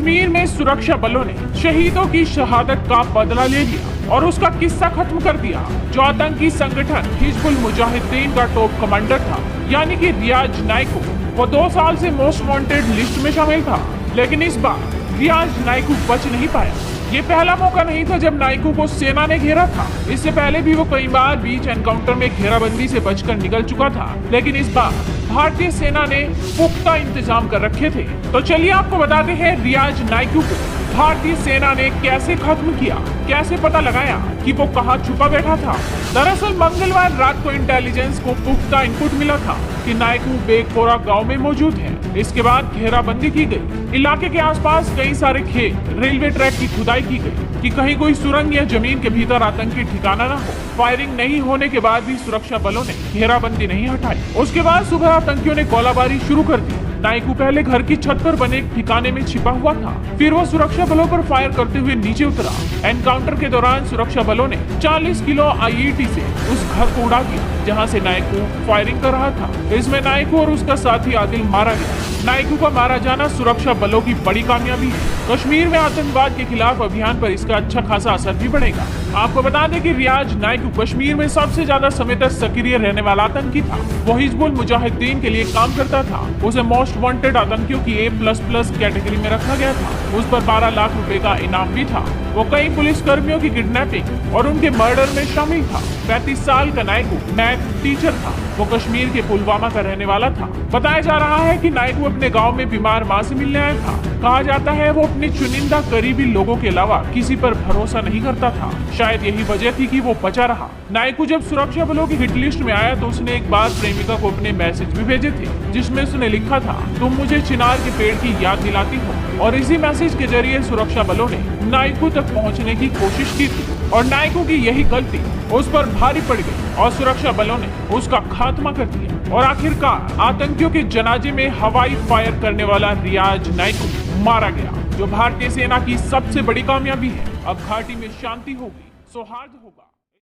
कश्मीर में सुरक्षा बलों ने शहीदों की शहादत का बदला ले लिया और उसका किस्सा खत्म कर दिया। जो आतंकी संगठन हिजबुल मुजाहिदीन का टॉप कमांडर था, यानी कि रियाज नाइकू, वो 2 साल से मोस्ट वांटेड लिस्ट में शामिल था। लेकिन इस बार रियाज नाइकू बच नहीं पाया। ये पहला मौका नहीं था जब नाइकू को सेना ने घेरा था। इससे पहले भी वो कई बार बीच एनकाउंटर में घेराबंदी से बचकर निकल चुका था, लेकिन इस बार भारतीय सेना ने पुख्ता इंतजाम कर रखे थे। तो चलिए आपको बताते हैं रियाज नाइकू को भारतीय सेना ने कैसे खत्म किया, कैसे पता लगाया कि वो कहां छुपा बैठा था। दरअसल मंगलवार रात को इंटेलिजेंस को पुख्ता इनपुट मिला था कि नाइकू बेगपोरा गांव में मौजूद है। इसके बाद घेराबंदी की गई। इलाके के आसपास कई सारे खेत, रेलवे ट्रैक की खुदाई की गई कि कहीं कोई सुरंग या जमीन के भीतर आतंकी ठिकाना न हो। फायरिंग नहीं होने के बाद भी सुरक्षा बलों ने घेराबंदी नहीं हटाई। उसके बाद सुबह आतंकियों ने गोलाबारी शुरू कर दी। नाइकू पहले घर की छत पर बने एक ठिकाने में छिपा हुआ था, फिर वो सुरक्षा बलों पर फायर करते हुए नीचे उतरा। एनकाउंटर के दौरान सुरक्षा बलों ने 40 किलो आईईडी से उस घर को उड़ा दिया जहां से नाइकू फायरिंग कर रहा था। इसमें नाइकू और उसका साथी आदिल मारा गया। नाइकू का मारा जाना सुरक्षा बलों की बड़ी कामयाबी है। कश्मीर में आतंकवाद के खिलाफ अभियान पर इसका अच्छा खासा असर भी पड़ेगा। आपको बता दें कि रियाज नाइकू कश्मीर में सबसे ज्यादा समय तक सक्रिय रहने वाला आतंकी था। वो हिजबुल मुजाहिदीन के लिए काम करता था। उसे मोस्ट वांटेड आतंकियों की A++ कैटेगरी में रखा गया था। उस पर 12 लाख रुपए का इनाम भी था। वो कई पुलिस कर्मियों की किडनैपिंग और उनके मर्डर में शामिल था। 35 साल का नाइकू मैथ टीचर था। वो कश्मीर के पुलवामा का रहने वाला था। बताया जा रहा है कि नाइकू अपने गांव में बीमार मां से मिलने आया था। कहा जाता है वो अपने चुनिंदा करीबी लोगों के अलावा किसी पर भरोसा नहीं करता था। शायद यही वजह थी कि वो बचा रहा। नाइकू जब सुरक्षा बलों की हिट लिस्ट में आया तो उसने एक बार प्रेमिका को अपने मैसेज भी भेजे थे, जिसमें उसने लिखा था, तुम मुझे चिनार के पेड़ की याद दिलाती हो। और इसी मैसेज के जरिए सुरक्षा बलों ने नाइकू तक पहुंचने की कोशिश की थी और नाइकू की यही गलती उस पर भारी पड़ गई और सुरक्षा बलों ने उसका खात्मा कर दिया। और आखिरकार आतंकियों के जनाजे में हवाई फायर करने वाला रियाज नाइकू मारा गया, जो भारतीय सेना की सबसे बड़ी कामयाबी है। अब घाटी में शांति होगी, सौहार्द होगा।